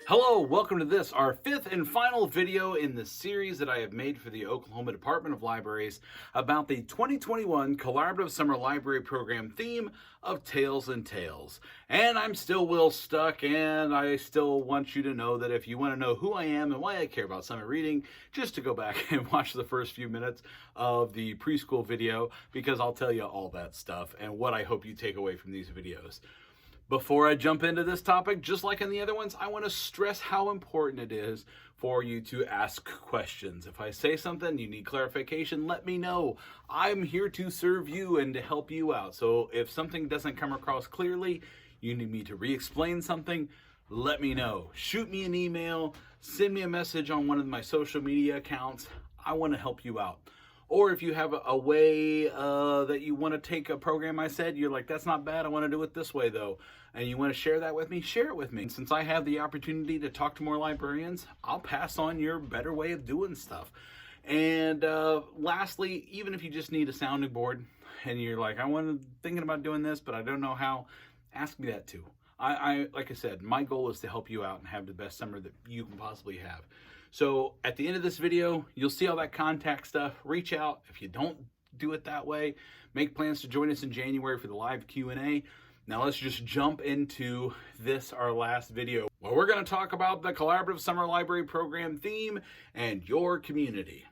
Hello, welcome to this, our fifth and final video in the series that I have made for the Oklahoma Department of Libraries about the 2021 Collaborative Summer Library Program theme of Tales and Tales. And I'm still Will Stuck, and I still want you to know that if you want to know who I am and why I care about summer reading, just to go back and watch the first few minutes of the preschool video, because I'll tell you all that stuff and what I hope you take away from these videos. Before I jump into this topic, just like in the other ones, I want to stress how important it is for you to ask questions. If I say something, you need clarification, let me know. I'm here to serve you and to help you out. So if something doesn't come across clearly, you need me to re-explain something, let me know. Shoot me an email, send me a message on one of my social media accounts. I want to help you out. Or if you have a way that you want to take a program I said, you're like, that's not bad, I want to do it this way though, and you want to share that with me, share it with me. And since I have the opportunity to talk to more librarians, I'll pass on your better way of doing stuff. And lastly, even if you just need a sounding board and you're like, thinking about doing this, but I don't know how, ask me that too. Like I said, my goal is to help you out and have the best summer that you can possibly have. So at the end of this video, you'll see all that contact stuff. Reach out. If you don't do it that way, make plans to join us in January for the live Q&A. Now let's just jump into this, our last video, where we're going to talk about the Collaborative Summer Library Program theme and your community.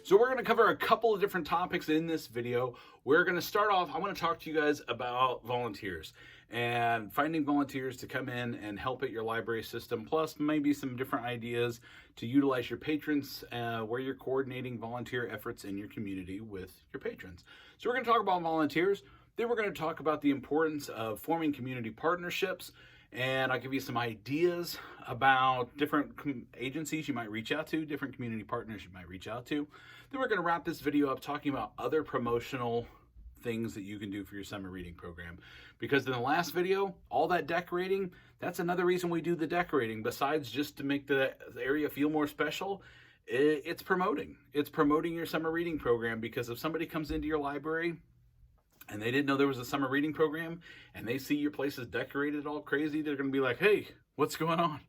So we're going to cover a couple of different topics in this video. We're going to start off, I want to talk to you guys about volunteers and finding volunteers to come in and help at your library system, plus maybe some different ideas to utilize your patrons where you're coordinating volunteer efforts in your community with your patrons. So we're going to talk about volunteers. Then we're going to talk about the importance of forming community partnerships, and I'll give you some ideas about different agencies you might reach out to, different community partners you might reach out to. Then we're going to wrap this video up talking about other promotional things that you can do for your summer reading program. Because in the last video, all that decorating, that's another reason we do the decorating. Besides just to make the area feel more special, it's promoting. It's promoting your summer reading program, because if somebody comes into your library and they didn't know there was a summer reading program, and they see your place is decorated all crazy, they're going to be like, hey, what's going on?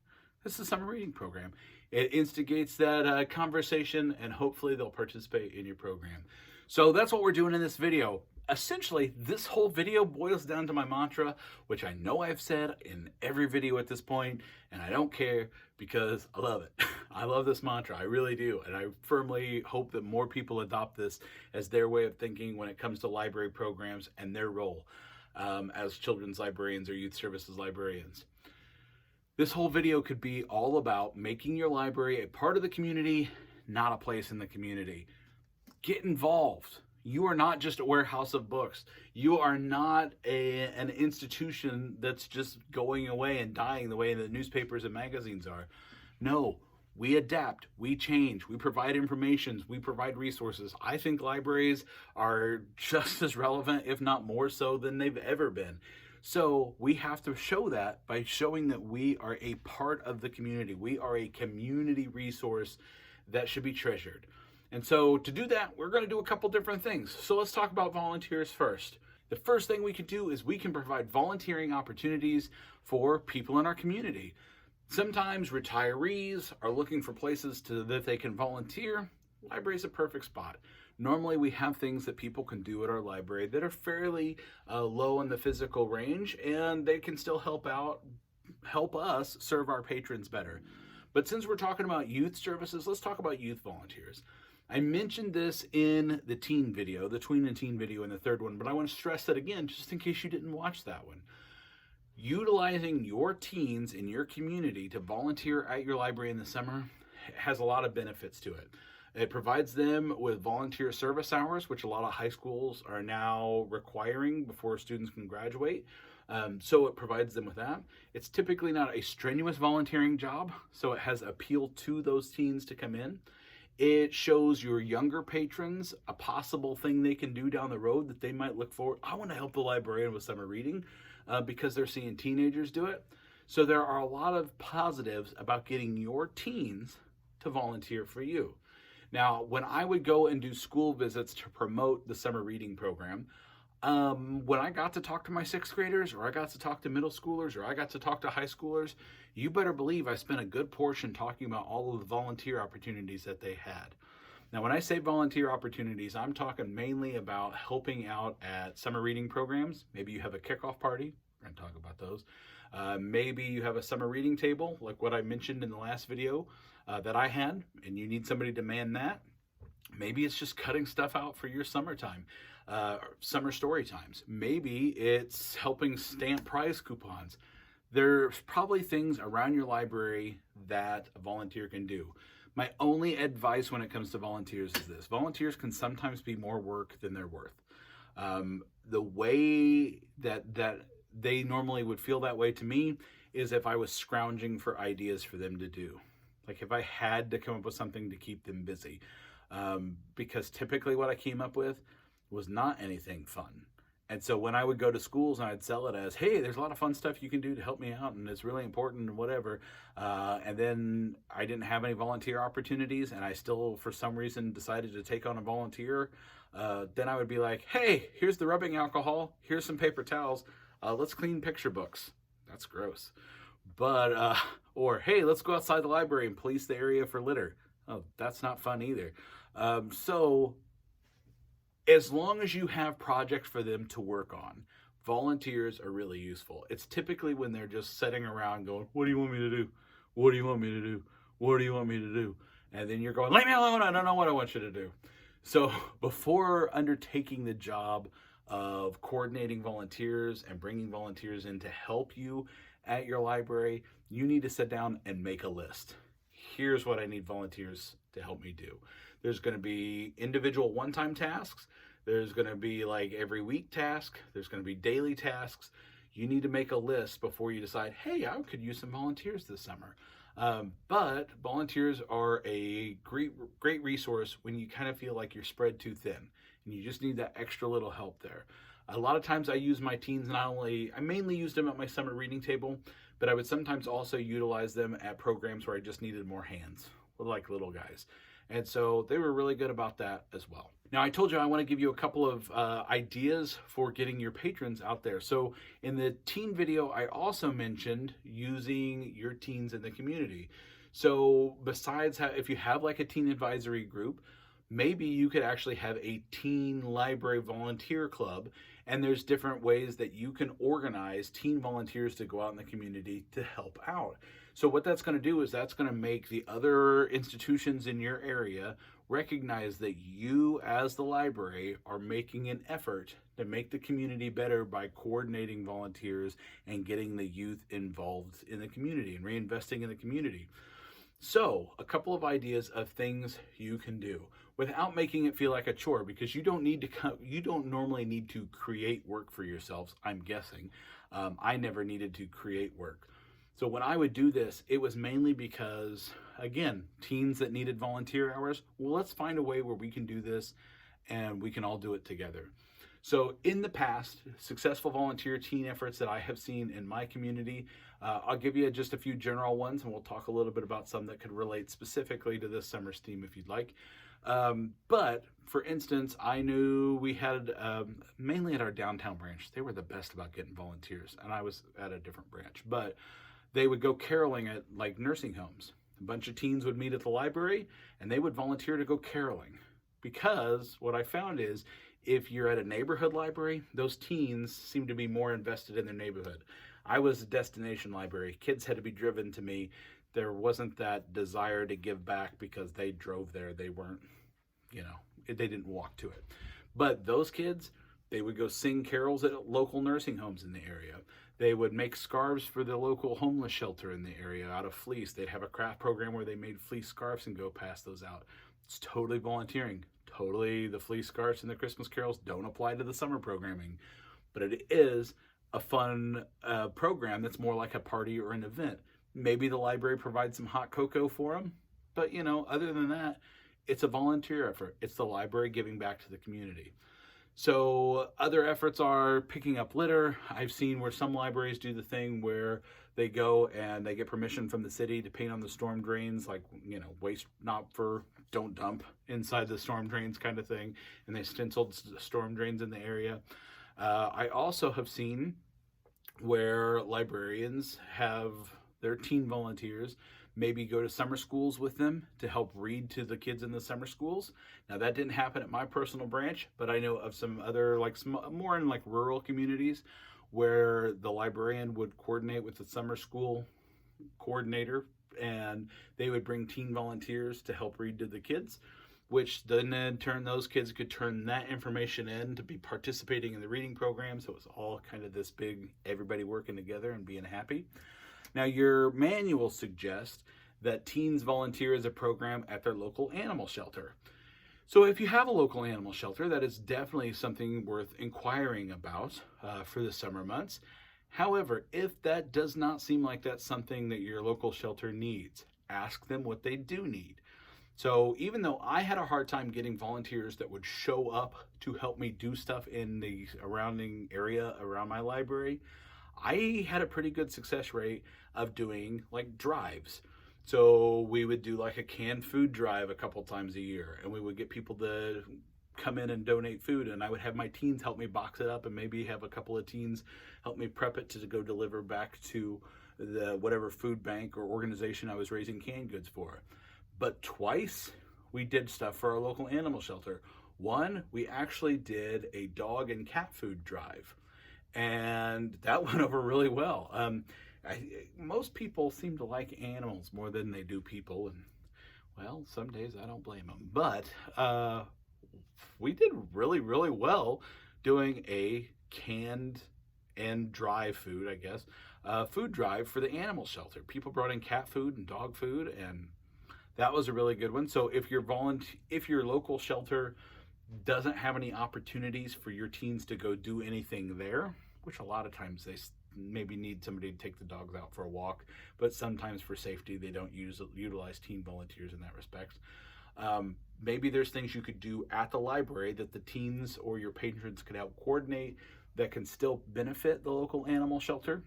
This is a summer reading program. It instigates that conversation, and hopefully they'll participate in your program. So that's what we're doing in this video. Essentially, this whole video boils down to my mantra, which I know I've said in every video at this point, and I don't care because I love it. I love this mantra, I really do, and I firmly hope that more people adopt this as their way of thinking when it comes to library programs and their role as children's librarians or youth services librarians. This whole video could be all about making your library a part of the community, not a place in the community. Get involved. You are not just a warehouse of books. You are not an institution that's just going away and dying the way the newspapers and magazines are. No, we adapt, we change, we provide information, we provide resources. I think libraries are just as relevant, if not more so, than they've ever been. So we have to show that by showing that we are a part of the community. We are a community resource that should be treasured. And so to do that, we're going to do a couple different things. So let's talk about volunteers first. The first thing we can do is we can provide volunteering opportunities for people in our community. Sometimes retirees are looking for places that they can volunteer. Library is a perfect spot. Normally we have things that people can do at our library that are fairly low in the physical range, and they can still help us serve our patrons better. But since we're talking about youth services, let's talk about youth volunteers. I mentioned this in the teen video, the tween and teen video in the third one, but I want to stress that again, just in case you didn't watch that one. Utilizing your teens in your community to volunteer at your library in the summer has a lot of benefits to it. It provides them with volunteer service hours, which a lot of high schools are now requiring before students can graduate. So it provides them with that. It's typically not a strenuous volunteering job, so it has appeal to those teens to come in. It shows your younger patrons a possible thing they can do down the road that they might look for. I want to help the librarian with summer reading because they're seeing teenagers do it. So there are a lot of positives about getting your teens to volunteer for you. Now, when I would go and do school visits to promote the summer reading program, When I got to talk to my sixth graders, or I got to talk to middle schoolers, or I got to talk to high schoolers, you better believe I spent a good portion talking about all of the volunteer opportunities that they had. Now, when I say volunteer opportunities, I'm talking mainly about helping out at summer reading programs. Maybe you have a kickoff party. We're going to talk about those. Maybe you have a summer reading table, like what I mentioned in the last video that I had, and you need somebody to man that. Maybe it's just cutting stuff out for your summertime, summer story times. Maybe it's helping stamp prize coupons. There's probably things around your library that a volunteer can do. My only advice when it comes to volunteers is this: volunteers can sometimes be more work than they're worth. The way that they normally would feel that way to me is if I was scrounging for ideas for them to do. Like if I had to come up with something to keep them busy. Because typically what I came up with was not anything fun. And so when I would go to schools and I'd sell it as, hey, there's a lot of fun stuff you can do to help me out and it's really important and whatever. And then I didn't have any volunteer opportunities and I still, for some reason, decided to take on a volunteer. Then I would be like, hey, here's the rubbing alcohol. Here's some paper towels. Let's clean picture books. That's gross. But, or hey, let's go outside the library and police the area for litter. Oh, that's not fun either. So as long as you have projects for them to work on, volunteers are really useful. It's typically when they're just sitting around going, what do you want me to do? What do you want me to do? What do you want me to do? And then you're going, leave me alone. I don't know what I want you to do. So before undertaking the job of coordinating volunteers and bringing volunteers in to help you at your library, you need to sit down and make a list. Here's what I need volunteers to help me do. There's going to be individual one-time tasks. There's going to be like every week task. There's going to be daily tasks. You need to make a list before you decide, hey, I could use some volunteers this summer. But volunteers are a great resource when you kind of feel like you're spread too thin and you just need that extra little help there. A lot of times I use my teens, I mainly used them at my summer reading table, but I would sometimes also utilize them at programs where I just needed more hands, like little guys. And so they were really good about that as well. Now, I told you I want to give you a couple of ideas for getting your patrons out there. So in the teen video, I also mentioned using your teens in the community. So besides, if you have like a teen advisory group, maybe you could actually have a teen library volunteer club. And there's different ways that you can organize teen volunteers to go out in the community to help out. So what that's going to do is that's going to make the other institutions in your area recognize that you as the library are making an effort to make the community better by coordinating volunteers and getting the youth involved in the community and reinvesting in the community. So a couple of ideas of things you can do without making it feel like a chore, because you don't normally need to create work for yourselves. I'm guessing. I never needed to create work. So when I would do this, it was mainly because, again, teens that needed volunteer hours, well, let's find a way where we can do this and we can all do it together. So in the past, successful volunteer teen efforts that I have seen in my community, I'll give you just a few general ones and we'll talk a little bit about some that could relate specifically to this summer's theme if you'd like. But for instance, I knew we had, mainly at our downtown branch, they were the best about getting volunteers, and I was at a different branch, but they would go caroling at like nursing homes. A bunch of teens would meet at the library and they would volunteer to go caroling. Because what I found is if you're at a neighborhood library, those teens seem to be more invested in their neighborhood. I was a destination library. Kids had to be driven to me. There wasn't that desire to give back because they drove there. They weren't, they didn't walk to it. But those kids, they would go sing carols at local nursing homes in the area. They would make scarves for the local homeless shelter in the area out of fleece. They'd have a craft program where they made fleece scarves and go pass those out. It's totally volunteering. Totally, the fleece scarves and the Christmas carols don't apply to the summer programming. But it is a fun program that's more like a party or an event. Maybe the library provides some hot cocoa for them. But, other than that, it's a volunteer effort. It's the library giving back to the community. So other efforts are picking up litter. I've seen where some libraries do the thing where they go and they get permission from the city to paint on the storm drains, like, waste not for, don't dump inside the storm drains kind of thing. And they stenciled storm drains in the area. I also have seen where librarians have their teen volunteers maybe go to summer schools with them to help read to the kids in the summer schools. Now that didn't happen at my personal branch, but I know of some other more in like rural communities where the librarian would coordinate with the summer school coordinator, and they would bring teen volunteers to help read to the kids, which then in turn those kids could turn that information in to be participating in the reading program. So it was all kind of this big everybody working together and being happy. Now your manual suggests that teens volunteer as a program at their local animal shelter. So if you have a local animal shelter, that is definitely something worth inquiring about for the summer months. However, if that does not seem like that's something that your local shelter needs, ask them what they do need. So even though I had a hard time getting volunteers that would show up to help me do stuff in the surrounding area around my library, I had a pretty good success rate of doing like drives. So we would do like a canned food drive a couple times a year, and we would get people to come in and donate food, and I would have my teens help me box it up, and maybe have a couple of teens help me prep it to go deliver back to the whatever food bank or organization I was raising canned goods for. But twice we did stuff for our local animal shelter. One, we actually did a dog and cat food drive, and that went over really well. Most people seem to like animals more than they do people, and well, some days I don't blame them. But we did really, really well doing a canned and dry food, I guess, food drive for the animal shelter. People brought in cat food and dog food, and that was a really good one. So if your local shelter doesn't have any opportunities for your teens to go do anything there, which a lot of times they maybe need somebody to take the dogs out for a walk, but sometimes for safety they don't utilize teen volunteers in that respect. Maybe there's things you could do at the library that the teens or your patrons could help coordinate that can still benefit the local animal shelter.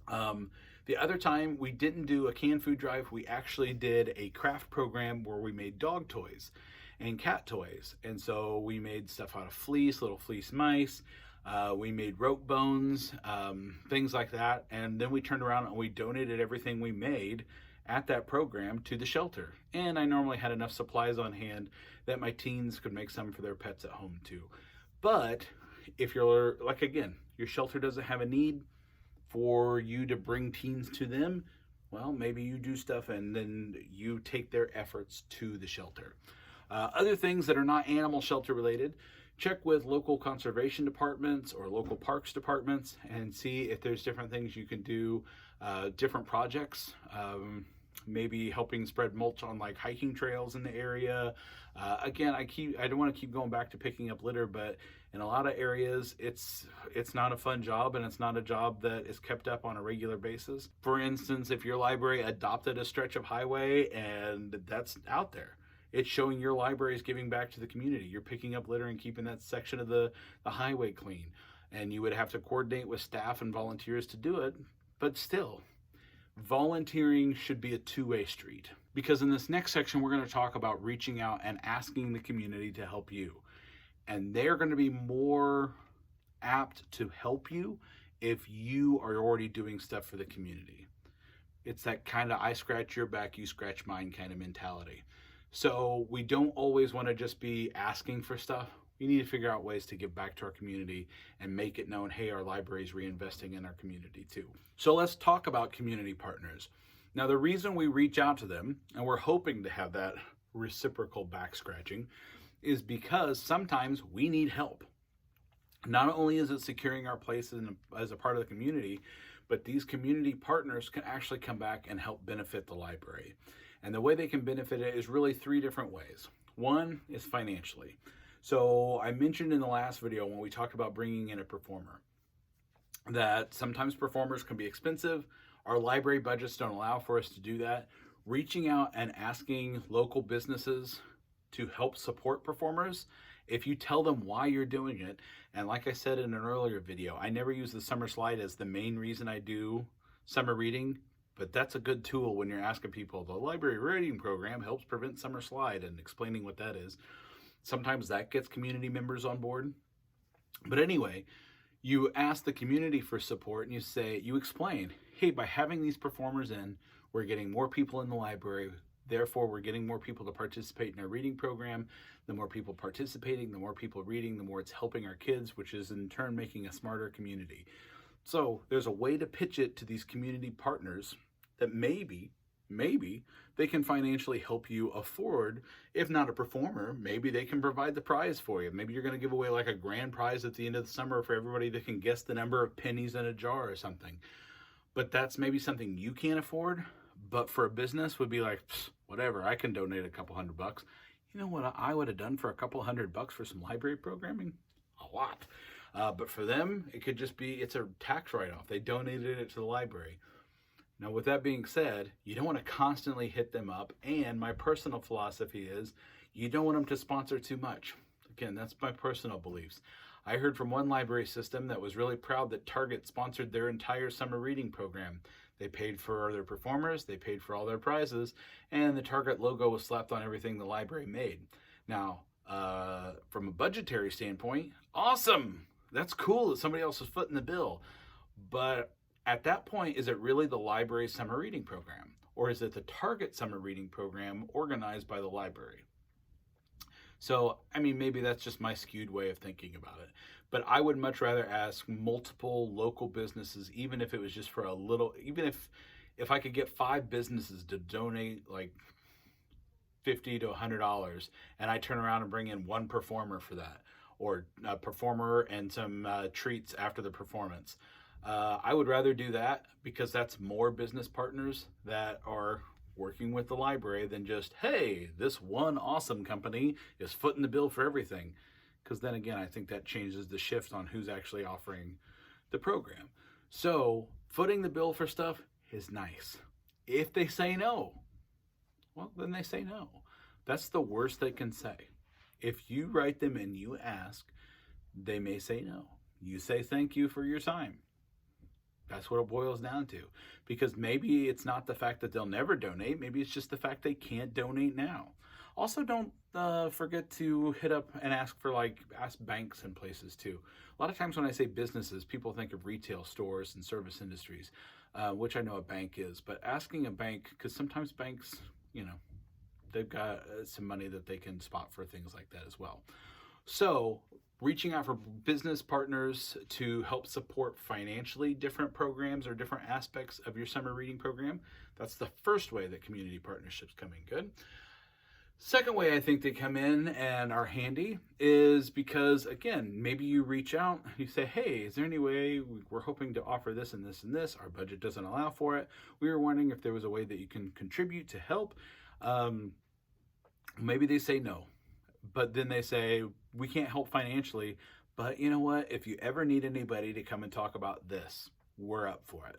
The other time we didn't do a canned food drive, we actually did a craft program where we made dog toys and cat toys. And so we made stuff out of fleece, little fleece mice. We made rope bones, things like that. And then we turned around and we donated everything we made at that program to the shelter. And I normally had enough supplies on hand that my teens could make some for their pets at home too. But if you're like, again, your shelter doesn't have a need for you to bring teens to them, well, maybe you do stuff and then you take their efforts to the shelter. Other things that are not animal shelter related, check with local conservation departments or local parks departments and see if there's different things you can do, different projects, maybe helping spread mulch on like hiking trails in the area. Again, I don't want to keep going back to picking up litter, but in a lot of areas, it's not a fun job, and it's not a job that is kept up on a regular basis. For instance, if your library adopted a stretch of highway and that's out there, it's showing your library is giving back to the community. You're picking up litter and keeping that section of the highway clean. And you would have to coordinate with staff and volunteers to do it. But still, volunteering should be a two-way street. Because in this next section, we're going to talk about reaching out and asking the community to help you. And they're going to be more apt to help you if you are already doing stuff for the community. It's that kind of I scratch your back, you scratch mine kind of mentality. So we don't always want to just be asking for stuff. We need to figure out ways to give back to our community and make it known, hey, our library is reinvesting in our community too. So let's talk about community partners. Now, the reason we reach out to them, and we're hoping to have that reciprocal back scratching, is because sometimes we need help. Not only is it securing our place as a part of the community, but these community partners can actually come back and help benefit the library. And the way they can benefit it is really three different ways. One is financially. So I mentioned in the last video when we talked about bringing in a performer that sometimes performers can be expensive. Our library budgets don't allow for us to do that. Reaching out and asking local businesses to help support performers, if you tell them why you're doing it, and like I said in an earlier video, I never use the summer slide as the main reason I do summer reading, but that's a good tool when you're asking people, the library reading program helps prevent summer slide, and explaining what that is. Sometimes that gets community members on board. But anyway, you ask the community for support and you explain, hey, by having these performers in, we're getting more people in the library. Therefore, we're getting more people to participate in our reading program. The more people participating, the more people reading, the more it's helping our kids, which is in turn making a smarter community. So there's a way to pitch it to these community partners that maybe they can financially help you afford, if not a performer, maybe they can provide the prize for you. Maybe you're going to give away like a grand prize at the end of the summer for everybody that can guess the number of pennies in a jar or something. But that's maybe something you can't afford, but for a business would be like, whatever, I can donate a couple $100. You know what I would have done for a couple $100 for some library programming? A lot. But for them, it could just be, it's a tax write-off. They donated it to the library. Now, with that being said, you don't want to constantly hit them up. And my personal philosophy is you don't want them to sponsor too much. Again, that's my personal beliefs. I heard from one library system that was really proud that Target sponsored their entire summer reading program. They paid for their performers, they paid for all their prizes, and the Target logo was slapped on everything the library made. Now, from a budgetary standpoint, awesome. That's cool that somebody else is footing the bill. But at that point, is it really the library's summer reading program? Or is it the Target summer reading program organized by the library? So, I mean, maybe that's just my skewed way of thinking about it. But I would much rather ask multiple local businesses, even if it was just for a little, even if I could get 5 businesses to donate like $50 to $100, and I turn around and bring in one performer for that, or a performer and some treats after the performance. I would rather do that because that's more business partners that are working with the library than just, hey, this one awesome company is footing the bill for everything. Because then again, I think that changes the shift on who's actually offering the program. So footing the bill for stuff is nice. If they say no, well, then they say no. That's the worst they can say. If you write them and you ask, they may say no. You say thank you for your time. That's what it boils down to. Because maybe it's not the fact that they'll never donate. Maybe it's just the fact they can't donate now. Also, don't forget to hit up and ask banks and places too. A lot of times when I say businesses, people think of retail stores and service industries, which I know a bank is. But asking a bank, because sometimes banks, they've got some money that they can spot for things like that as well. So reaching out for business partners to help support financially different programs or different aspects of your summer reading program, that's the first way that community partnerships come in good. Second way I think they come in and are handy is because, again, maybe you reach out, you say, hey, is there any way we're hoping to offer this and this and this? Our budget doesn't allow for it. We were wondering if there was a way that you can contribute to help. Maybe they say no, but then they say, we can't help financially, but you know what? If you ever need anybody to come and talk about this, we're up for it.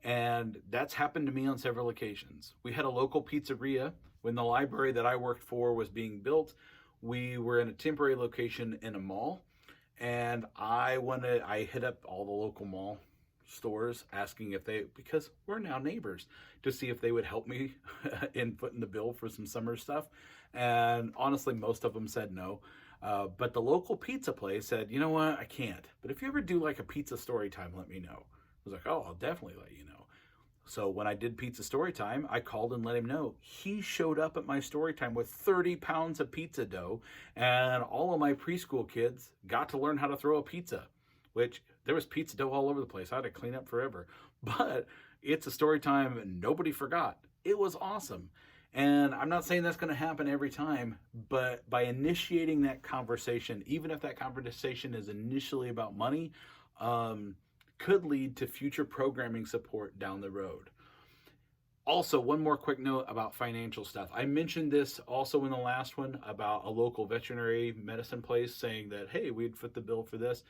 And that's happened to me on several occasions. We had a local pizzeria when the library that I worked for was being built. We were in a temporary location in a mall, and I hit up all the local mall stores asking because we're now neighbors, to see if they would help me in footing the bill for some summer stuff. And honestly, most of them said no. But the local pizza place said, you know what, I can't. But if you ever do like a pizza story time, let me know. I was like, oh, I'll definitely let you know. So when I did pizza story time, I called and let him know. He showed up at my story time with 30 pounds of pizza dough, and all of my preschool kids got to learn how to throw a pizza, which there was pizza dough all over the place. I had to clean up forever. But it's a story time and nobody forgot. It was awesome. And I'm not saying that's going to happen every time, but by initiating that conversation, even if that conversation is initially about money, could lead to future programming support down the road. Also, one more quick note about financial stuff. I mentioned this also in the last one about a local veterinary medicine place saying that, hey, we'd fit the bill for this.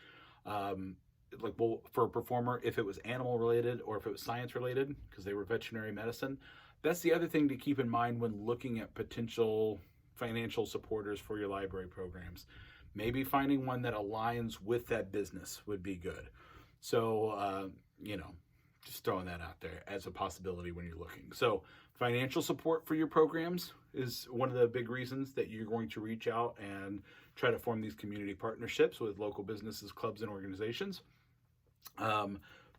For a performer, if it was animal related or if it was science related, because they were veterinary medicine. That's the other thing to keep in mind when looking at potential financial supporters for your library programs. Maybe finding one that aligns with that business would be good. So, just throwing that out there as a possibility when you're looking. So financial support for your programs is one of the big reasons that you're going to reach out and try to form these community partnerships with local businesses, clubs, and organizations.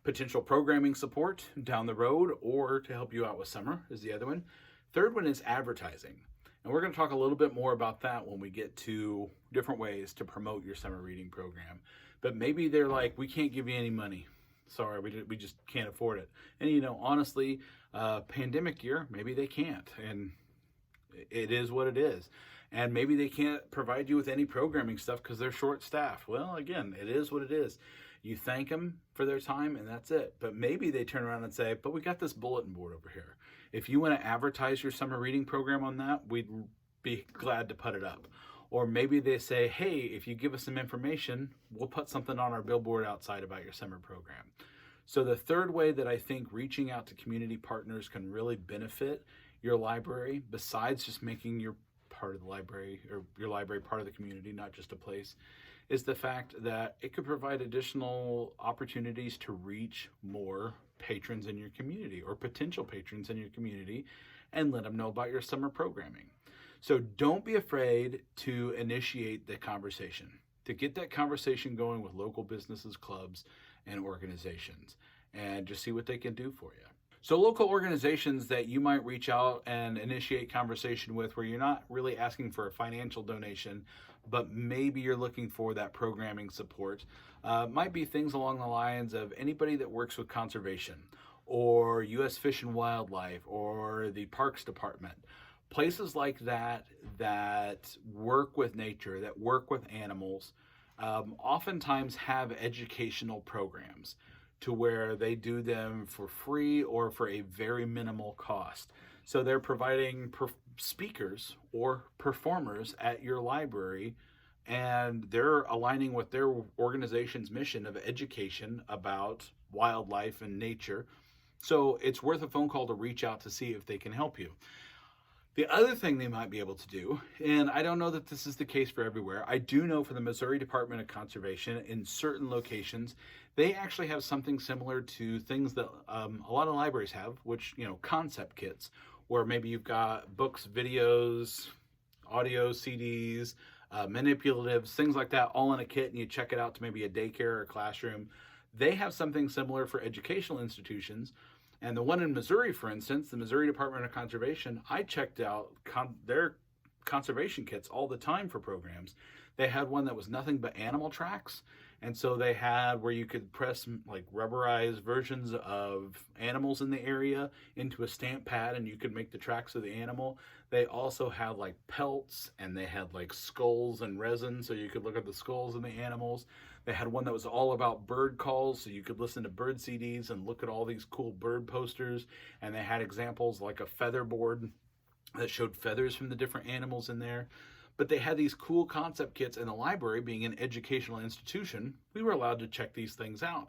Potential programming support down the road or to help you out with summer is the other one. Third one is advertising. And we're going to talk a little bit more about that when we get to different ways to promote your summer reading program. But maybe they're like, we can't give you any money. Sorry, we just can't afford it. And you know, honestly, pandemic year, maybe they can't. And it is what it is. And maybe they can't provide you with any programming stuff because they're short-staffed. Well, again, it is what it is. You thank them for their time and that's it. But maybe they turn around and say, but we got this bulletin board over here. If you want to advertise your summer reading program on that, we'd be glad to put it up. Or maybe they say, hey, if you give us some information, we'll put something on our billboard outside about your summer program. So the third way that I think reaching out to community partners can really benefit your library, besides just making your part of the library or your library part of the community, not just a place, is the fact that it could provide additional opportunities to reach more patrons in your community or potential patrons in your community and let them know about your summer programming. So don't be afraid to initiate the conversation, to get that conversation going with local businesses, clubs, and organizations, and just see what they can do for you. So local organizations that you might reach out and initiate conversation with where you're not really asking for a financial donation, but maybe you're looking for that programming support, might be things along the lines of anybody that works with conservation or U.S. Fish and Wildlife or the Parks Department. Places like that that work with nature, that work with animals, oftentimes have educational programs to where they do them for free or for a very minimal cost. So they're providing speakers or performers at your library, and they're aligning with their organization's mission of education about wildlife and nature. So it's worth a phone call to reach out to see if they can help you. The other thing they might be able to do, and I don't know that this is the case for everywhere, I do know for the Missouri Department of Conservation in certain locations, they actually have something similar to things that a lot of libraries have, which, you know, concept kits, where maybe you've got books, videos, audio, CDs, manipulatives, things like that all in a kit, and you check it out to maybe a daycare or a classroom. They have something similar for educational institutions. And the one in Missouri, for instance, the Missouri Department of Conservation, I checked out their conservation kits all the time for programs. They had one that was nothing but animal tracks. And so they had where you could press like rubberized versions of animals in the area into a stamp pad and you could make the tracks of the animal. They also had like pelts and they had like skulls and resin so you could look at the skulls of the animals. They had one that was all about bird calls, so you could listen to bird CDs and look at all these cool bird posters. And they had examples like a feather board that showed feathers from the different animals in there. But they had these cool concept kits, and the library, being an educational institution, we were allowed to check these things out.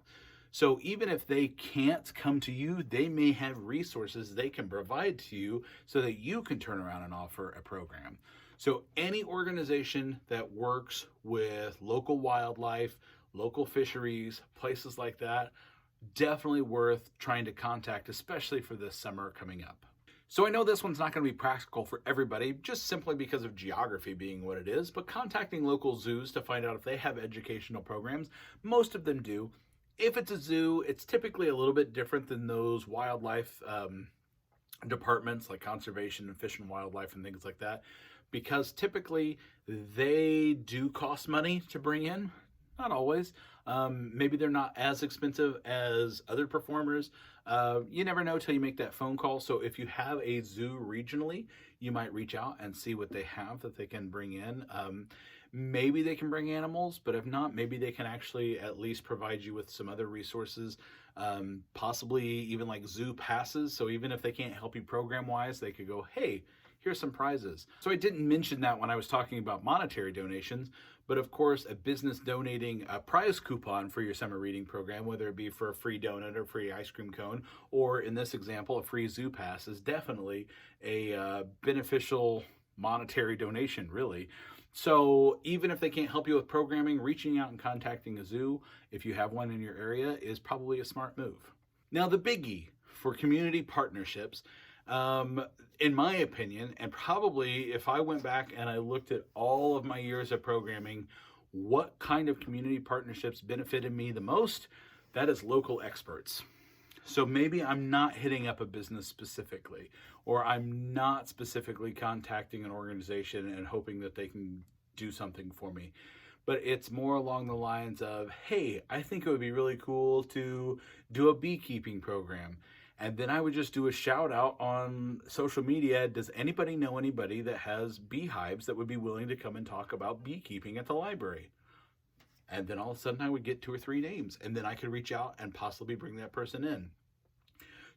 So even if they can't come to you, they may have resources they can provide to you so that you can turn around and offer a program. So any organization that works with local wildlife, local fisheries, places like that, definitely worth trying to contact, especially for this summer coming up. So I know this one's not going to be practical for everybody, just simply because of geography being what it is, but contacting local zoos to find out if they have educational programs, most of them do. If it's a zoo, it's typically a little bit different than those wildlife departments like conservation and fish and wildlife and things like that, because typically they do cost money to bring in. Not always. Maybe they're not as expensive as other performers. You never know till you make that phone call. So if you have a zoo regionally, you might reach out and see what they have that they can bring in. Maybe they can bring animals, but if not, maybe they can actually at least provide you with some other resources, possibly even like zoo passes. So even if they can't help you program-wise, they could go, hey, here's some prizes. So I didn't mention that when I was talking about monetary donations, but of course, a business donating a prize coupon for your summer reading program, whether it be for a free donut or free ice cream cone, or in this example, a free zoo pass, is definitely a beneficial monetary donation, really. So even if they can't help you with programming, reaching out and contacting a zoo, if you have one in your area, is probably a smart move. Now, the biggie for community partnerships, In my opinion, and probably if I went back and I looked at all of my years of programming, what kind of community partnerships benefited me the most? That is local experts. So maybe I'm not hitting up a business specifically, or I'm not specifically contacting an organization and hoping that they can do something for me. But it's more along the lines of, hey, I think it would be really cool to do a beekeeping program. And then I would just do a shout out on social media. Does anybody know anybody that has beehives that would be willing to come and talk about beekeeping at the library? And then all of a sudden I would get 2 or 3 names, and then I could reach out and possibly bring that person in.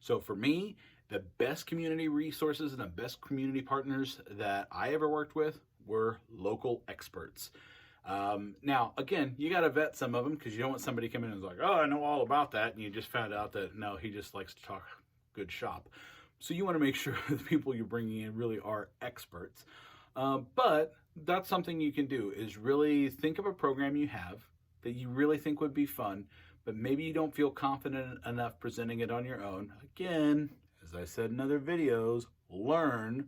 So for me, the best community resources and the best community partners that I ever worked with were local experts. Now, again, you got to vet some of them, because you don't want somebody coming in and like, oh, I know all about that. And you just found out that, no, he just likes to talk good shop. So you want to make sure the people you're bringing in really are experts. But that's something you can do, is really think of a program you have that you really think would be fun, but maybe you don't feel confident enough presenting it on your own. Again, as I said in other videos, learn.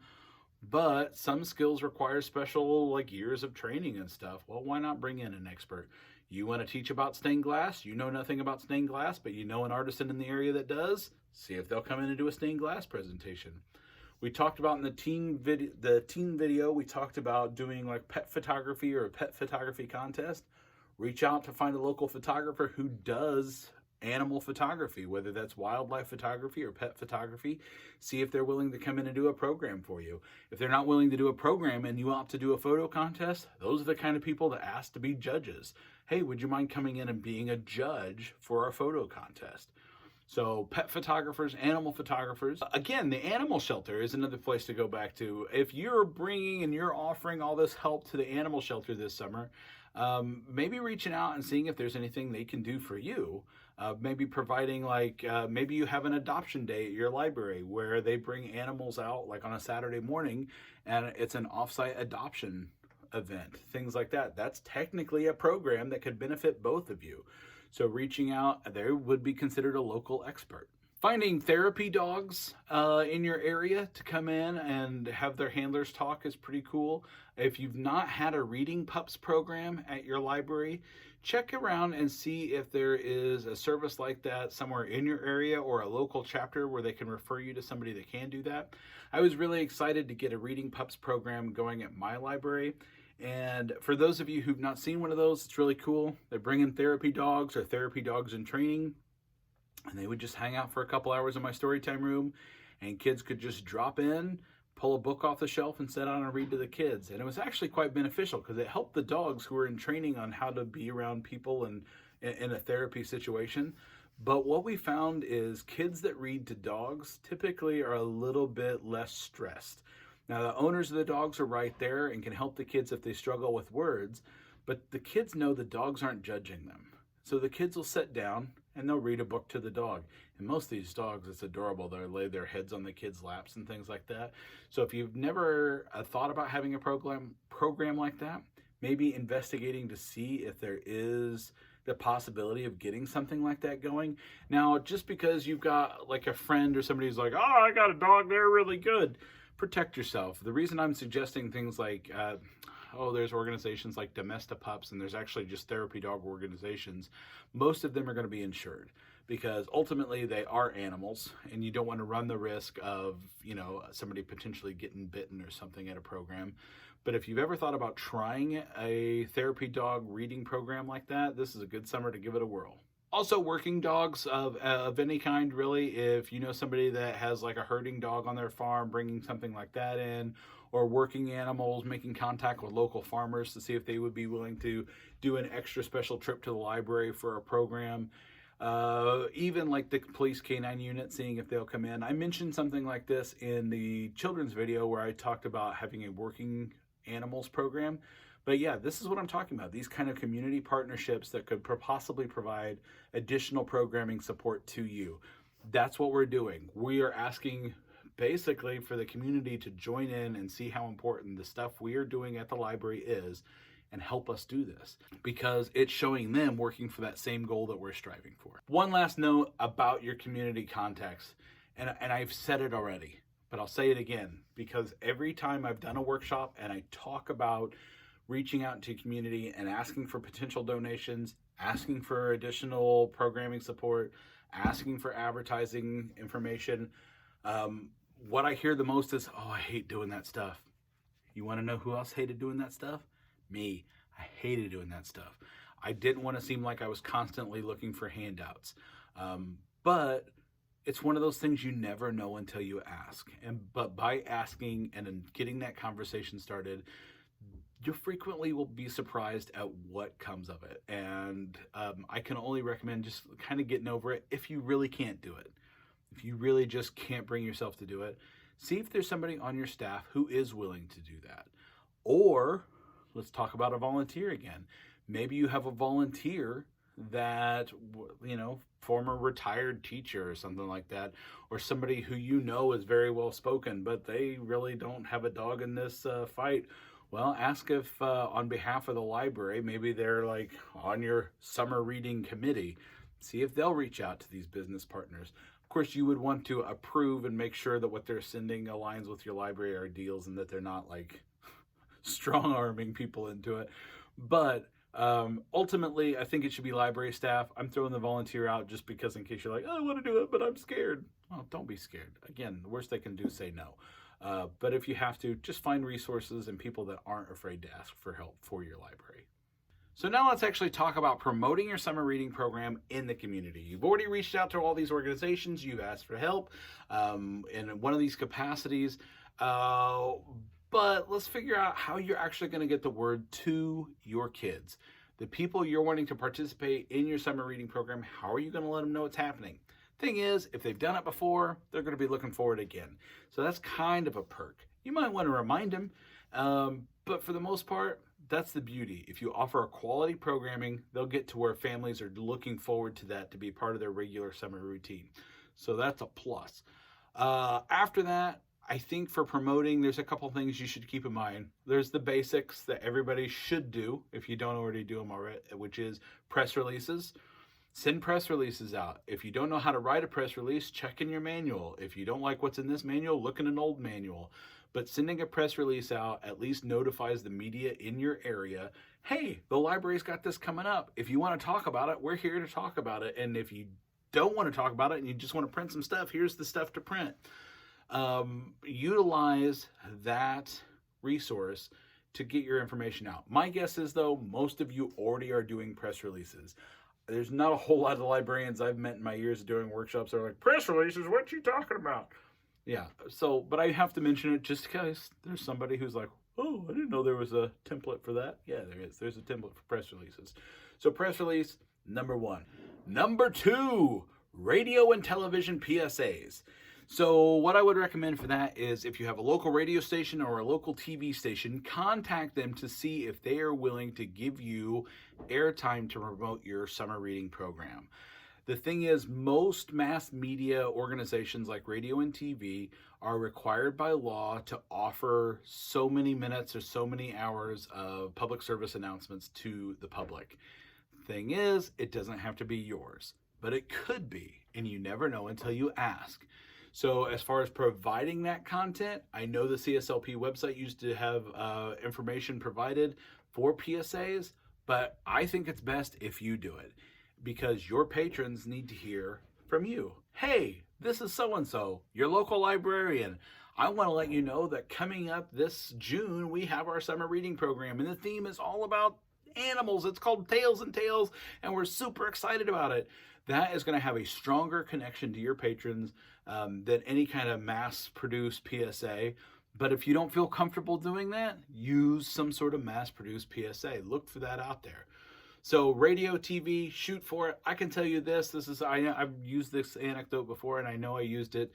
But some skills require special years of training and stuff. Well, why not bring in an expert? You want to teach about stained glass? You know nothing about stained glass, but you know an artisan in the area that does? See if they'll come in and do a stained glass presentation. We talked about in the teen video, we talked about doing pet photography or a pet photography contest. Reach out to find a local photographer who does animal photography, whether that's wildlife photography or pet photography. See if they're willing to come in and do a program for you. If they're not willing to do a program and you opt to do a photo contest, those are the kind of people that ask to be judges. Hey, would you mind coming in and being a judge for our photo contest? So pet photographers, animal photographers. Again, the animal shelter is another place to go back to. If you're bringing and you're offering all this help to the animal shelter this summer, maybe reaching out and seeing if there's anything they can do for you. Maybe providing maybe you have an adoption day at your library where they bring animals out on a Saturday morning, and it's an offsite adoption event, things like that. That's technically a program that could benefit both of you. So reaching out, there would be considered a local expert. Finding therapy dogs in your area to come in and have their handlers talk is pretty cool. If you've not had a reading pups program at your library, check around and see if there is a service like that somewhere in your area, or a local chapter where they can refer you to somebody that can do that. I was really excited to get a reading pups program going at my library. And for those of you who've not seen one of those, it's really cool. They bring in therapy dogs or therapy dogs in training, and they would just hang out for a couple hours in my storytime room, and kids could just drop in, pull a book off the shelf, and sit down and read to the kids. And it was actually quite beneficial, because it helped the dogs who were in training on how to be around people and in a therapy situation. But what we found is kids that read to dogs typically are a little bit less stressed. Now, the owners of the dogs are right there and can help the kids if they struggle with words, but the kids know the dogs aren't judging them. So the kids will sit down and they'll read a book to the dog. And most of these dogs, it's adorable. They'll lay their heads on the kids' laps and things like that. So if you've never thought about having a program like that, maybe investigating to see if there is the possibility of getting something like that going. Now, just because you've got a friend or somebody who's like, oh, I got a dog, they're really good, protect yourself. The reason I'm suggesting things there's organizations like Domestipups, and there's actually just therapy dog organizations. Most of them are going to be insured, because ultimately they are animals, and you don't want to run the risk of, somebody potentially getting bitten or something at a program. But if you've ever thought about trying a therapy dog reading program like that, this is a good summer to give it a whirl. Also, working dogs of any kind, really. If you know somebody that has a herding dog on their farm, bringing something like that in, or working animals, making contact with local farmers to see if they would be willing to do an extra special trip to the library for a program. Even the police canine unit, seeing if they'll come in. I mentioned something like this in the children's video where I talked about having a working animals program. But yeah, this is what I'm talking about. These kind of community partnerships that could possibly provide additional programming support to you. That's what we're doing. We are asking basically for the community to join in and see how important the stuff we are doing at the library is, and help us do this, because it's showing them working for that same goal that we're striving for. One last note about your community contacts, and I've said it already, but I'll say it again, because every time I've done a workshop and I talk about reaching out into community and asking for potential donations, asking for additional programming support, asking for advertising information, what I hear the most is, oh, I hate doing that stuff. You want to know who else hated doing that stuff? Me. I hated doing that stuff. I didn't want to seem like I was constantly looking for handouts. But it's one of those things you never know until you ask. But by asking and then getting that conversation started, you frequently will be surprised at what comes of it. And I can only recommend just kind of getting over it if you really can't do it. If you really just can't bring yourself to do it, see if there's somebody on your staff who is willing to do that. Or let's talk about a volunteer again. Maybe you have a volunteer that, former retired teacher or something like that, or somebody who is very well spoken, but they really don't have a dog in this fight. Well, ask if on behalf of the library, maybe they're like on your summer reading committee. See if they'll reach out to these business partners. Of course, you would want to approve and make sure that what they're sending aligns with your library ideals and that they're not like strong-arming people into it. But ultimately, I think it should be library staff. I'm throwing the volunteer out just because in case you're like, oh, I want to do it, but I'm scared. Well, don't be scared. Again, the worst they can do is say no. But if you have to, just find resources and people that aren't afraid to ask for help for your library. So now let's actually talk about promoting your summer reading program in the community. You've already reached out to all these organizations. You've asked for help in one of these capacities. But let's figure out how you're actually going to get the word to your kids. The people you're wanting to participate in your summer reading program, how are you going to let them know it's happening? Thing is, if they've done it before, they're going to be looking forward again. So that's kind of a perk. You might want to remind them, but for the most part, that's the beauty. If you offer a quality programming, they'll get to where families are looking forward to that to be part of their regular summer routine. So that's a plus. After that, I think for promoting, there's a couple things you should keep in mind. There's the basics that everybody should do if you don't already do them already, which is press releases. Send press releases out. If you don't know how to write a press release, check in your manual. If you don't like what's in this manual, look in an old manual. But sending a press release out at least notifies the media in your area, hey, the library's got this coming up. If you want to talk about it, we're here to talk about it. And if you don't want to talk about it and you just want to print some stuff, here's the stuff to print. Utilize that resource to get your information out. My guess is, though, most of you already are doing press releases. There's not a whole lot of librarians I've met in my years of doing workshops that are like, press releases, what you talking about? Yeah, so, but I have to mention it just because there's somebody who's like, oh, I didn't know there was a template for that. Yeah, there is. There's a template for press releases. So press release, number one. Number two, radio and television PSAs. So what I would recommend for that is if you have a local radio station or a local TV station, contact them to see if they are willing to give you airtime to promote your summer reading program. The thing is, most mass media organizations like radio and TV are required by law to offer so many minutes or so many hours of public service announcements to the public. Thing is, it doesn't have to be yours, but it could be, and you never know until you ask. So as far as providing that content, I know the CSLP website used to have information provided for PSAs, but I think it's best if you do it because your patrons need to hear from you. Hey, this is so-and-so, your local librarian. I want to let you know that coming up this June, we have our summer reading program, and the theme is all about animals. It's called Tales and Tales, and we're super excited about it. That is going to have a stronger connection to your patrons than any kind of mass-produced PSA. But if you don't feel comfortable doing that, use some sort of mass-produced PSA. Look for that out there. So radio, TV, shoot for it. I can tell you this is I've used this anecdote before, and I know I used it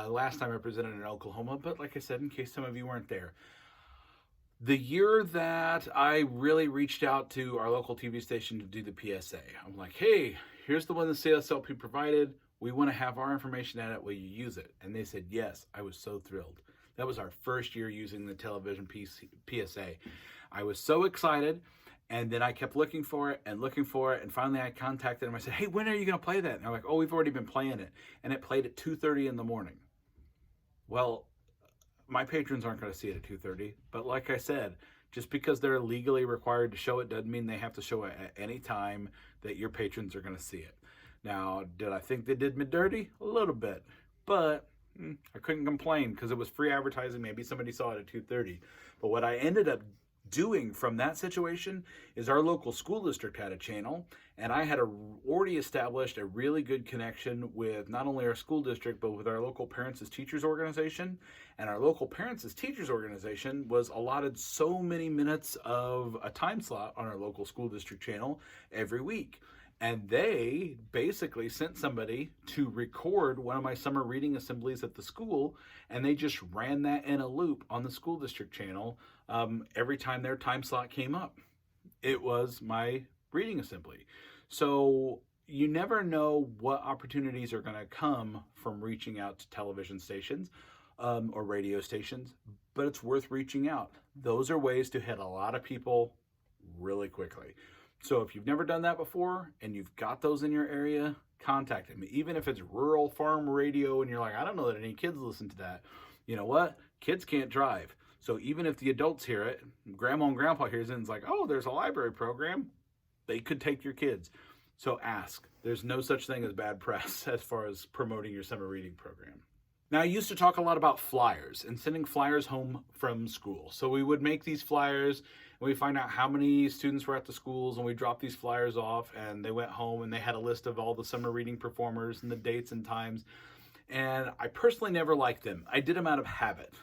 last time I presented in Oklahoma. But like I said, in case some of you weren't there, the year that I really reached out to our local TV station to do the PSA, I'm like, hey, here's the one the CSLP provided. We want to have our information in it. Will you use it? And they said, yes. I was so thrilled. That was our first year using the television PSA. I was so excited. And then I kept looking for it. And finally I contacted them. I said, hey, when are you going to play that? And they're like, oh, we've already been playing it. And it played at 2:30 in the morning. Well, my patrons aren't going to see it at 2:30. But like I said, just because they're legally required to show it doesn't mean they have to show it at any time that your patrons are going to see it. Now, did I think they did me dirty? A little bit, but I couldn't complain because it was free advertising. Maybe somebody saw it at 2:30. But what I ended up doing from that situation is our local school district had a channel, and I had already established a really good connection with not only our school district but with our local parents as teachers organization. And our local parents as teachers organization was allotted so many minutes of a time slot on our local school district channel every week. And they basically sent somebody to record one of my summer reading assemblies at the school, and they just ran that in a loop on the school district channel every time their time slot came up. It was my reading assembly. So you never know what opportunities are going to come from reaching out to television stations or radio stations, but it's worth reaching out. Those are ways to hit a lot of people really quickly. So if you've never done that before and you've got those in your area, contact them. Even if it's rural farm radio and you're like, I don't know that any kids listen to that. You know what? Kids can't drive. So even if the adults hear it, grandma and grandpa hears it and is like, oh, there's a library program, they could take your kids. So ask. There's no such thing as bad press as far as promoting your summer reading program. Now, I used to talk a lot about flyers and sending flyers home from school. So we would make these flyers and we find out how many students were at the schools, and we dropped these flyers off and they went home and they had a list of all the summer reading performers and the dates and times. And I personally never liked them. I did them out of habit,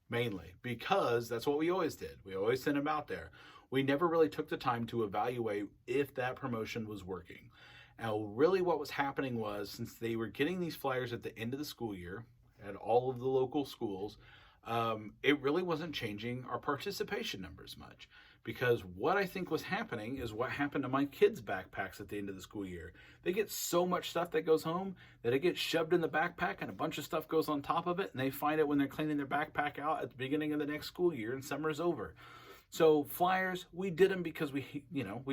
mainly because that's what we always did. We always sent them out there. We never really took the time to evaluate if that promotion was working. Now, really what was happening was, since they were getting these flyers at the end of the school year at all of the local schools, it really wasn't changing our participation numbers much. Because what I think was happening is what happened to my kids' backpacks at the end of the school year. They get so much stuff that goes home that it gets shoved in the backpack and a bunch of stuff goes on top of it, and they find it when they're cleaning their backpack out at the beginning of the next school year and summer's over. So flyers, we did them because we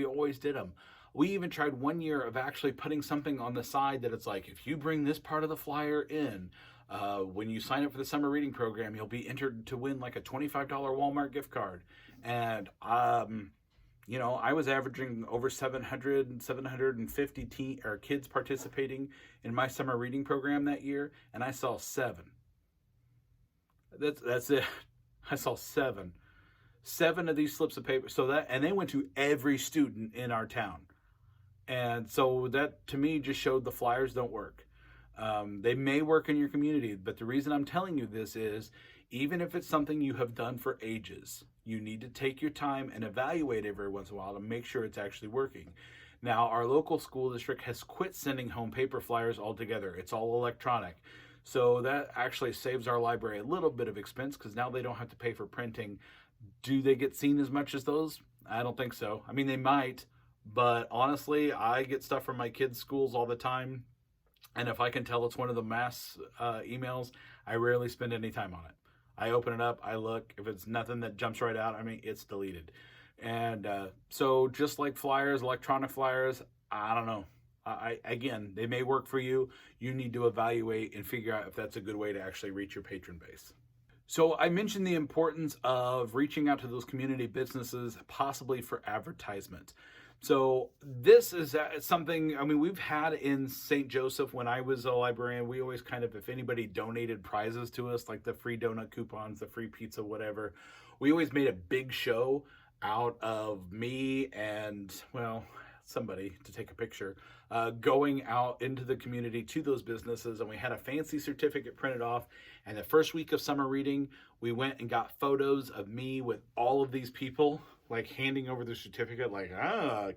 always did them. We even tried one year of actually putting something on the side that it's like, if you bring this part of the flyer in, when you sign up for the summer reading program, you'll be entered to win like a $25 Walmart gift card. And, I was averaging over 750 kids participating in my summer reading program that year, and I saw 7. That's it. I saw 7 of these slips of paper. And they went to every student in our town. And so that, to me, just showed the flyers don't work. They may work in your community, but the reason I'm telling you this is, even if it's something you have done for ages, you need to take your time and evaluate every once in a while to make sure it's actually working. Now, our local school district has quit sending home paper flyers altogether. It's all electronic. So that actually saves our library a little bit of expense because now they don't have to pay for printing. Do they get seen as much as those? I don't think so. I mean, they might, but honestly, I get stuff from my kids' schools all the time. And if I can tell it's one of the mass emails, I rarely spend any time on it. I open it up, I look. If it's nothing that jumps right out, it's deleted. And so just like flyers, electronic flyers, I don't know. Again, they may work for you. You need to evaluate and figure out if that's a good way to actually reach your patron base. So I mentioned the importance of reaching out to those community businesses, possibly for advertisement. So this is something, we've had in St. Joseph when I was a librarian. We always if anybody donated prizes to us, like the free donut coupons, the free pizza, whatever, we always made a big show out of me and, somebody to take a picture, going out into the community to those businesses. And we had a fancy certificate printed off. And the first week of summer reading, we went and got photos of me with all of these people, like handing over the certificate,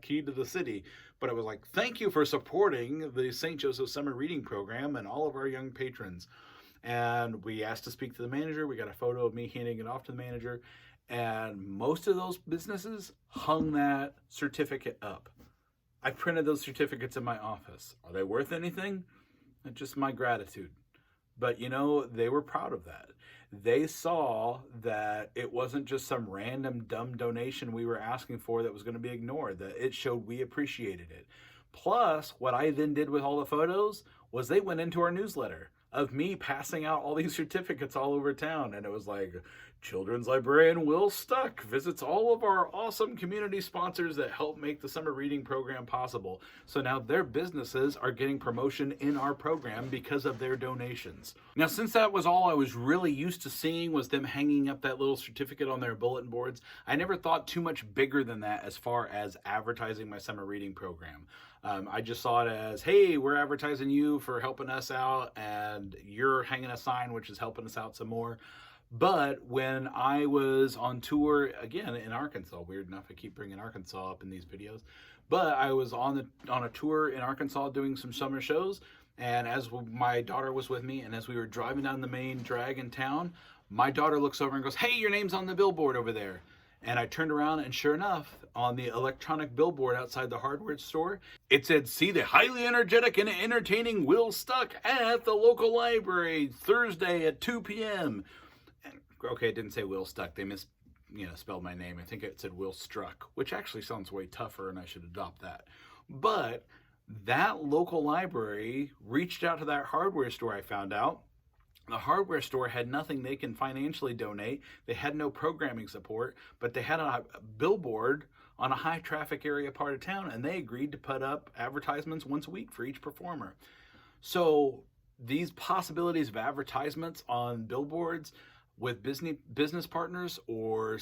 key to the city. But it was like, thank you for supporting the St. Joseph Summer Reading Program and all of our young patrons. And we asked to speak to the manager. We got a photo of me handing it off to the manager. And most of those businesses hung that certificate up. I printed those certificates in my office. Are they worth anything? Just my gratitude. But, they were proud of that. They saw that it wasn't just some random dumb donation we were asking for that was going to be ignored, that it showed we appreciated it. Plus, what I then did with all the photos was they went into our newsletter. of me passing out all these certificates all over town. And it was like, children's librarian Will Stuck visits all of our awesome community sponsors that help make the summer reading program possible. So now their businesses are getting promotion in our program because of their donations. Now, since that was all I was really used to seeing was them hanging up that little certificate on their bulletin boards, I never thought too much bigger than that as far as advertising my summer reading program. I just saw it as, hey, we're advertising you for helping us out, and you're hanging a sign, which is helping us out some more. But when I was on tour, again, in Arkansas, weird enough, I keep bringing Arkansas up in these videos, but I was on a tour in Arkansas doing some summer shows, and as my daughter was with me, and as we were driving down the main drag in town, my daughter looks over and goes, hey, your name's on the billboard over there. And I turned around, and sure enough, on the electronic billboard outside the hardware store, it said, see the highly energetic and entertaining Will Stuck at the local library Thursday at 2 p.m. Okay, it didn't say Will Stuck. They spelled my name. I think it said Will Struck, which actually sounds way tougher, and I should adopt that. But that local library reached out to that hardware store, I found out. The hardware store had nothing they can financially donate. They had no programming support, but they had a billboard on a high traffic area part of town, and they agreed to put up advertisements once a week for each performer. So these possibilities of advertisements on billboards with business partners or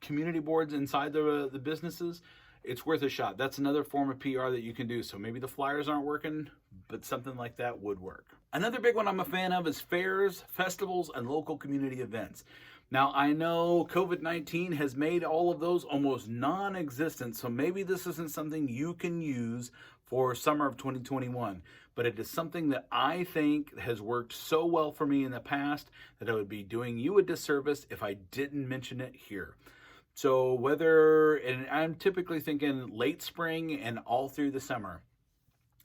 community boards inside the businesses, it's worth a shot. That's another form of PR that you can do. So maybe the flyers aren't working, but something like that would work. Another big one I'm a fan of is fairs, festivals, and local community events. Now, I know COVID-19 has made all of those almost non-existent, so maybe this isn't something you can use for summer of 2021, but it is something that I think has worked so well for me in the past that I would be doing you a disservice if I didn't mention it here. So and I'm typically thinking late spring and all through the summer.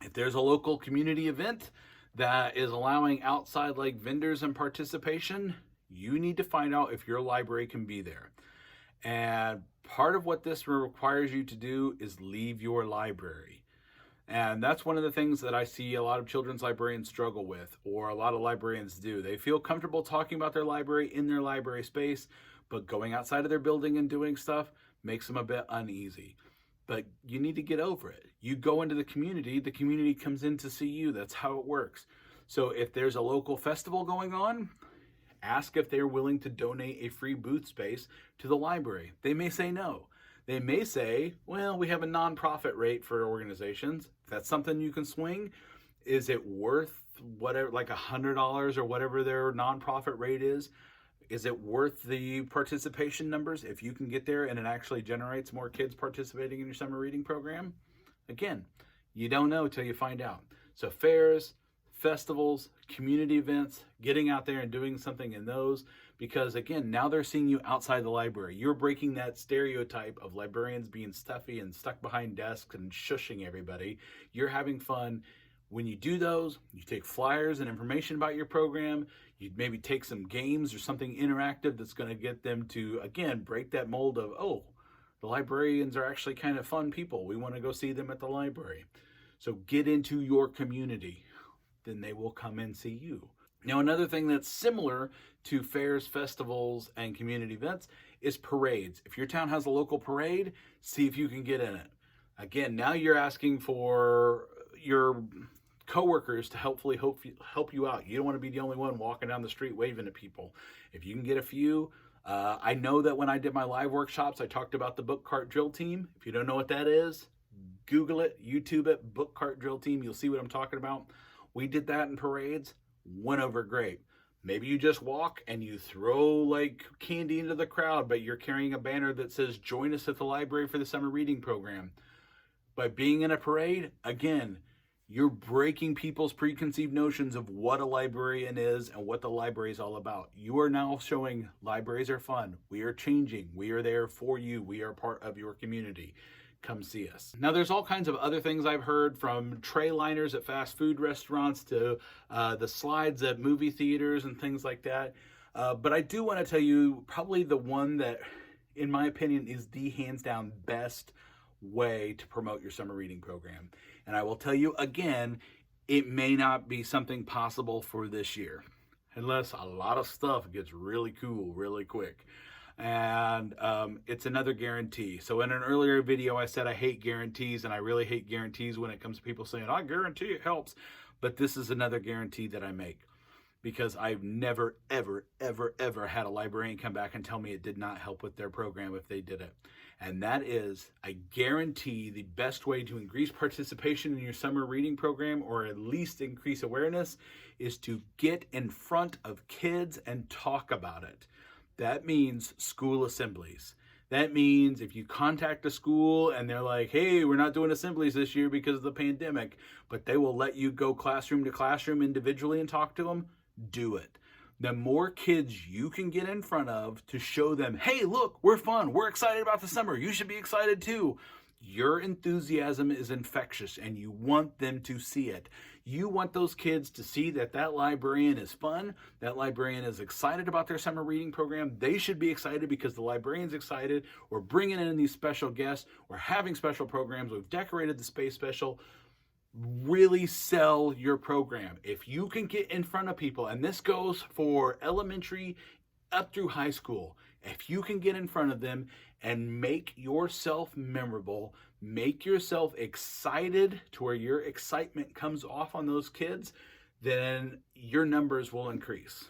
If there's a local community event that is allowing outside like vendors and participation, you need to find out if your library can be there. And part of what this requires you to do is leave your library. And that's one of the things that I see a lot of children's librarians struggle with, or a lot of librarians do. They feel comfortable talking about their library in their library space, but going outside of their building and doing stuff makes them a bit uneasy. But you need to get over it. You go into the community comes in to see you. That's how it works. So if there's a local festival going on, ask if they're willing to donate a free booth space to the library. They may say no. They may say, well, we have a nonprofit rate for organizations. If that's something you can swing, is it worth whatever, like $100 or whatever their nonprofit rate is? Is it worth the participation numbers if you can get there and it actually generates more kids participating in your summer reading program? Again, you don't know till you find out. So fairs, festivals, community events, getting out there and doing something in those, because again, now they're seeing you outside the library. You're breaking that stereotype of librarians being stuffy and stuck behind desks and shushing everybody. You're having fun. When you do those, you take flyers and information about your program. You'd maybe take some games or something interactive that's going to get them to, again, break that mold of, oh, the librarians are actually kind of fun people. We want to go see them at the library. So get into your community. Then they will come and see you. Now, another thing that's similar to fairs, festivals, and community events is parades. If your town has a local parade, see if you can get in it. Again, now you're asking for your coworkers to hopefully help you out. You don't want to be the only one walking down the street waving at people. If you can get a few, I know that when I did my live workshops, I talked about the book cart drill team. If you don't know what that is, Google it, YouTube it, book cart drill team. You'll see what I'm talking about. We did that in parades, went over great. Maybe you just walk and you throw like candy into the crowd, but you're carrying a banner that says, join us at the library for the summer reading program. By being in a parade, again, you're breaking people's preconceived notions of what a librarian is and what the library is all about. You are now showing libraries are fun. We are changing. We are there for you. We are part of your community. Come see us. Now, there's all kinds of other things I've heard, from tray liners at fast food restaurants to the slides at movie theaters and things like that. But I do want to tell you probably the one that, in my opinion, is the hands down best way to promote your summer reading program. And I will tell you again, it may not be something possible for this year, unless a lot of stuff gets really cool really quick. And it's another guarantee. So in an earlier video, I said I hate guarantees, and I really hate guarantees when it comes to people saying, I guarantee it helps. But this is another guarantee that I make, because I've never, ever, ever, ever had a librarian come back and tell me it did not help with their program if they did it. And that is, I guarantee the best way to increase participation in your summer reading program, or at least increase awareness, is to get in front of kids and talk about it. That means school assemblies. That means if you contact a school and they're like, hey, we're not doing assemblies this year because of the pandemic, but they will let you go classroom to classroom individually and talk to them, do it. The more kids you can get in front of to show them, hey, look, we're fun, we're excited about the summer, you should be excited too. Your enthusiasm is infectious, and you want them to see it. You want those kids to see that that librarian is fun, that librarian is excited about their summer reading program. They should be excited because the librarian's excited. We're bringing in these special guests. We're having special programs. We've decorated the space special. Really sell your program. If you can get in front of people, and this goes for elementary up through high school, if you can get in front of them and make yourself memorable, make yourself excited to where your excitement comes off on those kids, then your numbers will increase.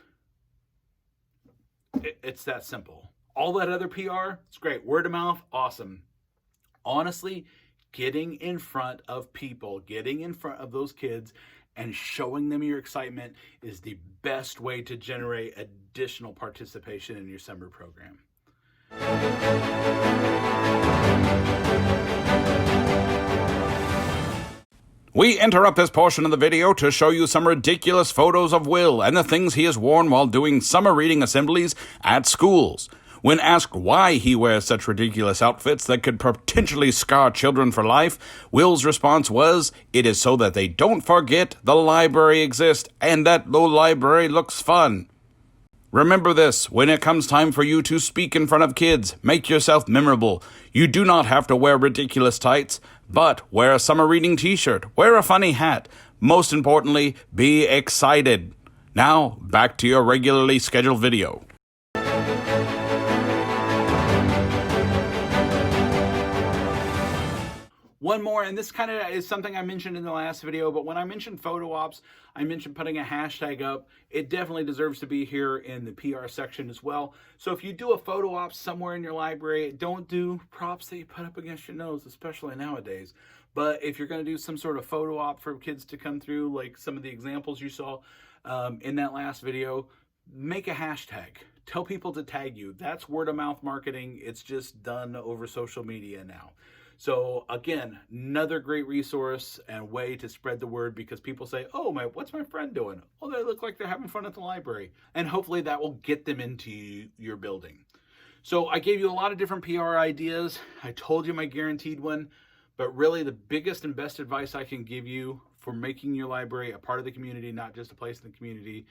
It's that simple. All that other PR, it's great. Word of mouth, awesome. Honestly, getting in front of people, getting in front of those kids and showing them your excitement is the best way to generate additional participation in your summer program. We interrupt this portion of the video to show you some ridiculous photos of Will and the things he has worn while doing summer reading assemblies at schools. When asked why he wears such ridiculous outfits that could potentially scar children for life, Will's response was, it is so that they don't forget the library exists and that the library looks fun. Remember this, when it comes time for you to speak in front of kids, make yourself memorable. You do not have to wear ridiculous tights, but wear a summer reading t-shirt, wear a funny hat. Most importantly, be excited. Now, back to your regularly scheduled video. One more, and this kind of is something I mentioned in the last video, but when I mentioned photo ops, I mentioned putting a hashtag up. It definitely deserves to be here in the PR section as well. So if you do a photo op somewhere in your library, don't do props that you put up against your nose, especially nowadays. But if you're going to do some sort of photo op for kids to come through, like some of the examples you saw in that last video, make a hashtag. Tell people to tag you. That's word of mouth marketing. It's just done over social media now. So again, another great resource and way to spread the word, because people say, oh, what's my friend doing? Oh, they look like they're having fun at the library. And hopefully that will get them into your building. So I gave you a lot of different PR ideas. I told you my guaranteed one, but really the biggest and best advice I can give you for making your library a part of the community, not just a place in the community,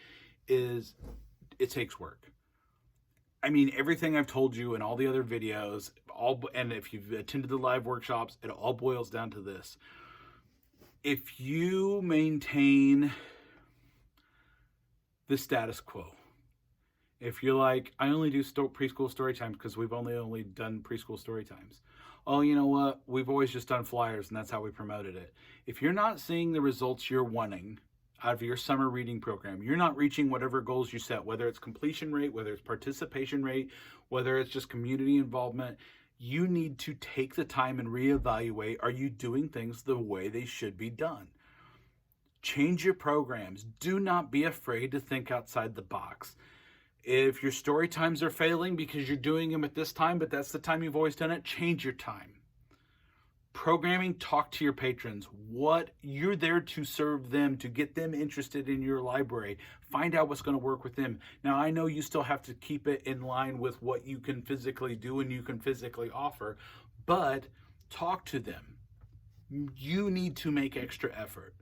is it takes work. I mean, everything I've told you in all the other videos, and if you've attended the live workshops, it all boils down to this. If you maintain the status quo, if you're like, I only do preschool story times because we've only done preschool story times. Oh, you know what? We've always just done flyers, and that's how we promoted it. If you're not seeing the results you're wanting out of your summer reading program, you're not reaching whatever goals you set, whether it's completion rate, whether it's participation rate, whether it's just community involvement, you need to take the time and reevaluate, are you doing things the way they should be done? Change your programs. Do not be afraid to think outside the box. If your story times are failing because you're doing them at this time, but that's the time you've always done it, change your time. Programming, talk to your patrons. What you're there to serve them, to get them interested in your library. Find out what's going to work with them. Now, I know you still have to keep it in line with what you can physically do and you can physically offer, but talk to them. You need to make extra effort.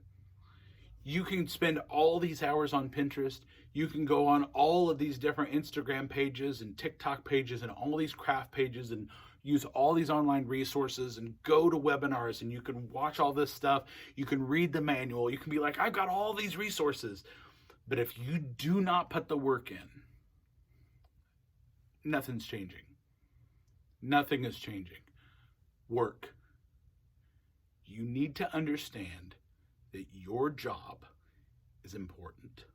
You can spend all these hours on Pinterest. You can go on all of these different Instagram pages and TikTok pages and all these craft pages and use all these online resources and go to webinars, and you can watch all this stuff. You can read the manual. You can be like, I've got all these resources. But if you do not put the work in, nothing's changing. Nothing is changing. Work. You need to understand that your job is important.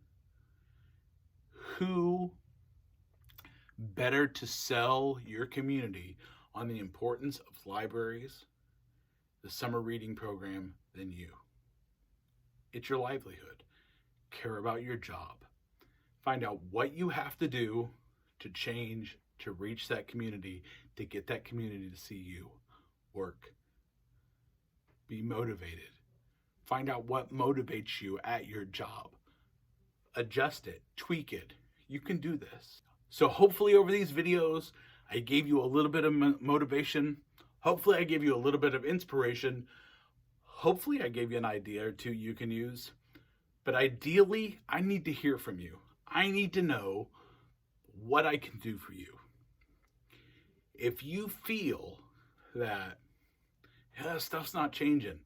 Who better to sell your community on the importance of libraries, the summer reading program, than you? It's your livelihood. Care about your job. Find out what you have to do to change, to reach that community, to get that community to see you. Work. Be motivated. Find out what motivates you at your job. Adjust it, tweak it. You can do this. So hopefully over these videos, I gave you a little bit of motivation. Hopefully I gave you a little bit of inspiration. Hopefully I gave you an idea or two you can use. But ideally, I need to hear from you. I need to know what I can do for you. If you feel that stuff's not changing,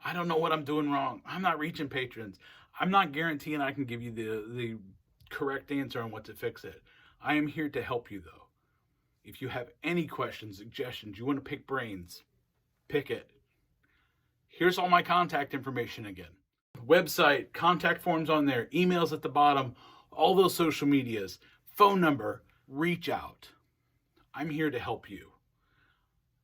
I don't know what I'm doing wrong, I'm not reaching patrons, I'm not guaranteeing I can give you the correct answer on what to fix it. I am here to help you though. If you have any questions, suggestions, you want to pick brains, pick it. Here's all my contact information again. Website, contact forms on there, emails at the bottom, all those social medias, phone number, reach out. I'm here to help you.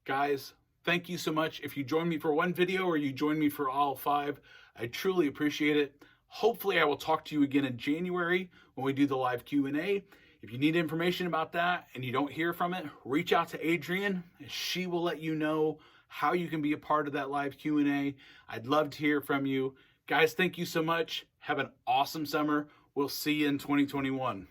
Guys, thank you so much. If you join me for one video or you join me for all 5, I truly appreciate it. Hopefully I will talk to you again in January when we do the live Q&A. If you need information about that and you don't hear from it, reach out to Adrienne. She will let you know how you can be a part of that live Q&A. I'd love to hear from you. Guys, thank you so much. Have an awesome summer. We'll see you in 2021.